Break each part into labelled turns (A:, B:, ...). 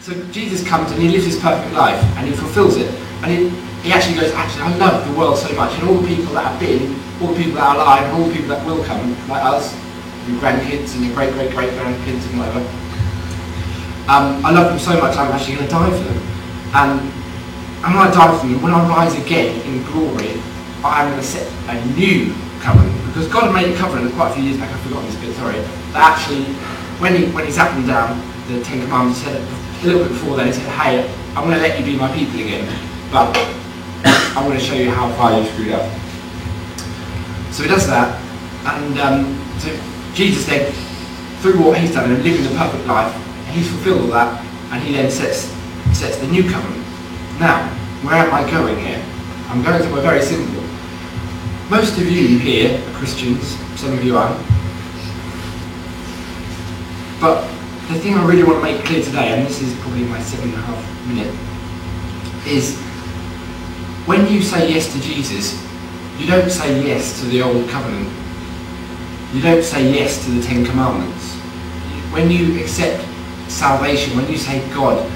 A: So Jesus comes and he lives his perfect life and he fulfills it. And he actually goes, actually, I love the world so much, and all the people that have been, all the people that are alive, and all the people that will come, like us, your grandkids and your great-great-great-grandkids and whatever. I love them so much, I'm actually going to die for them. And when I die for them, when I rise again in glory, I'm going to set a new covenant. Because God had made a covenant quite a few years back, I've forgotten this bit, sorry, that actually, when he sat them down, the Ten Commandments said, a little bit before then, he said, hey, I'm going to let you be my people again, but I'm going to show you how far you screwed up. So he does that, and so Jesus then, through what he's done and living the perfect life, he's fulfilled all that, and he then sets the new covenant. Now, where am I going here? I'm going somewhere very simple. Most of you here are Christians, some of you aren't. But the thing I really want to make clear today, and this is probably my 7.5 minute, is when you say yes to Jesus, you don't say yes to the old covenant. You don't say yes to the Ten Commandments. When you accept salvation, when you say, God,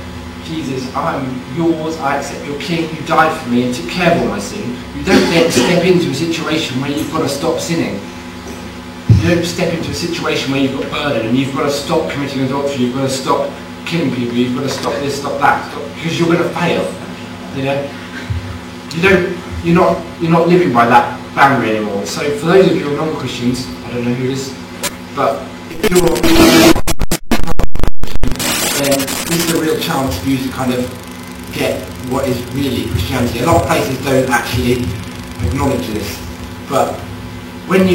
A: Jesus, I'm yours, I accept your King, you died for me and took care of all my sin, you don't then step into a situation where you've got to stop sinning. You don't step into a situation where you've got burden and you've got to stop committing adultery, you've got to stop killing people, you've got to stop this, stop that, because you're going to fail. You know, you're not living by that boundary anymore. So for those of you who are non-Christians, I don't know who it is, but if you're then this is a real chance for you to kind of get what is really Christianity. A lot of places don't actually acknowledge this, but when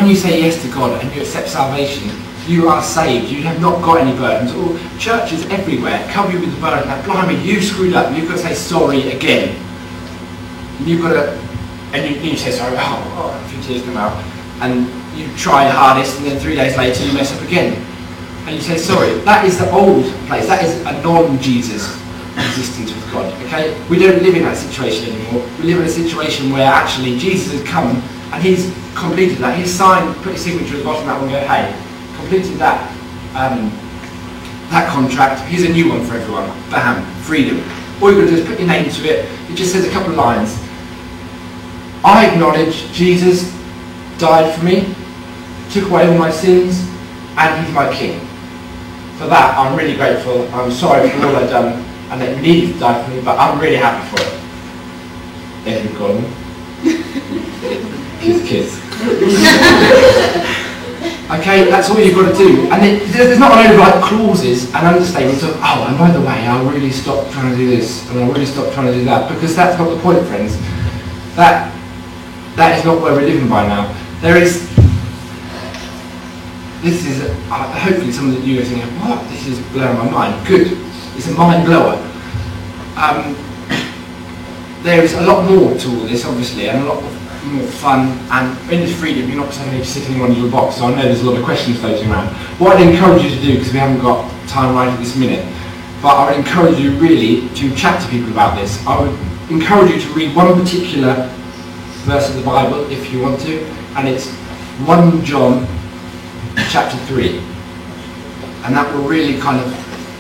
A: you say yes to God and you accept salvation, you are saved. You have not got any burdens. All churches everywhere cover you with the burden that, blimey, you screwed up. You've got to say sorry again. And you've got to, and you say sorry. A few tears come out, and you try your hardest, and then 3 days later you mess up again, and you say sorry. That is the old place. That is a non-Jesus existence with God. Okay, we don't live in that situation anymore. We live in a situation where actually Jesus has come and he's completed that. He's signed, put his signature at the bottom of that one, and go, hey, completed that that contract. Here's a new one for everyone. Bam, freedom. All you've got to do is put your name to it. It just says a couple of lines. I acknowledge Jesus died for me, took away all my sins, and he's my King. For that, I'm really grateful. I'm sorry for all I've done, and that he needed to die for me, but I'm really happy for it. Edward Gordon. Kiss. Okay, that's all you've got to do. And there's not a load of like clauses and understatements of, oh, and by the way, I'll really stop trying to do this, and I'll really stop trying to do that, because that's not the point, friends. That is not where we're living by now. This is hopefully something that you're thinking, what? This is blowing my mind. Good. It's a mind blower. There is a lot more to all this, obviously, and a lot more fun, and in this freedom you're not suddenly sitting in one little box, so I know there's a lot of questions floating around. What I'd encourage you to do, because we haven't got time right at this minute, but I would encourage you really to chat to people about this. I would encourage you to read one particular verse of the Bible if you want to, and it's 1 John chapter 3, and that will really kind of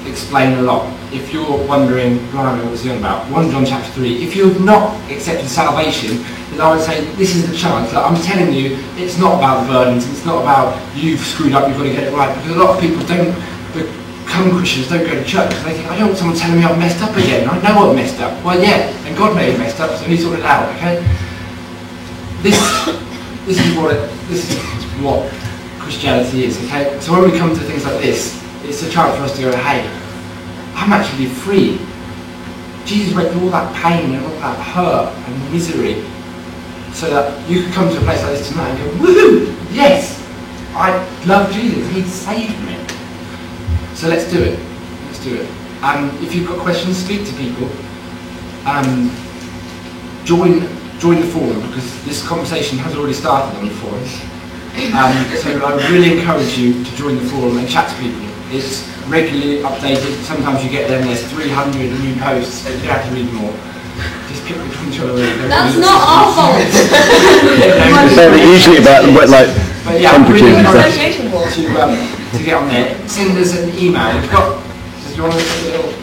A: explain a lot. If you're wondering, blimey, what's he on about? 1 John chapter 3. If you have not accepted salvation, then I would say this is the chance. Like, I'm telling you, it's not about the burdens, it's not about you've screwed up, you've got to get it right, because a lot of people don't become Christians, don't go to church, because they think, I don't want someone telling me I've messed up again. I know I've messed up. Well, yeah, and God may have messed up, so he sorted it out, okay? This is what Christianity is, okay? So when we come to things like this, it's a chance for us to go, hey, I'm actually free. Jesus went through all that pain and all that hurt and misery so that you could come to a place like this tonight and go, woohoo, yes, I love Jesus, he saved me. So let's do it. Let's do it. If you've got questions, speak to people. Join the forum, because this conversation has already started on the forum. So I would really encourage you to join the forum and chat to people. It's regularly updated. Sometimes you get them, there's 300 new posts, but you don't have to read them all. Just pick which ones you want to read.
B: That's not our fault.
C: They're usually about
A: but yeah, I'm really encouraged to get on there. Send us an email. We've got Do you want to look at a little?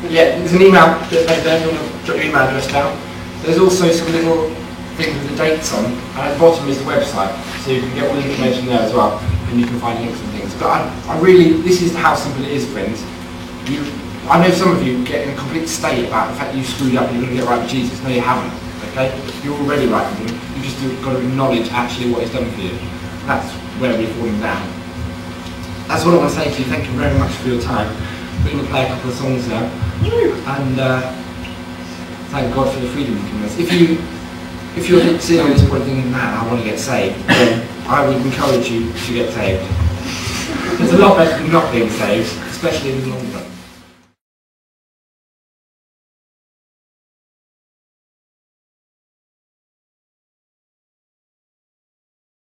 A: Yeah, there's an email that there. You want to jot your email address down. There's also some little things with the dates on, and at the bottom is the website, so you can get all the information there as well, and you can find links and things. But I really, this is how simple it is, friends. I know some of you get in a complete state about the fact that you screwed up and you're going to get right with Jesus. No, you haven't. Okay? You're already right with him. You just got to acknowledge actually what he's done for you. That's where we're falling down. That's what I want to say to you. Thank you very much for your time. We're going to play a couple of songs now, and thank God for the freedom you've given us. If you're sitting on this point thinking, man, I want to get saved, then I would encourage you to get saved. There's a lot better than not being saved, especially in the long run.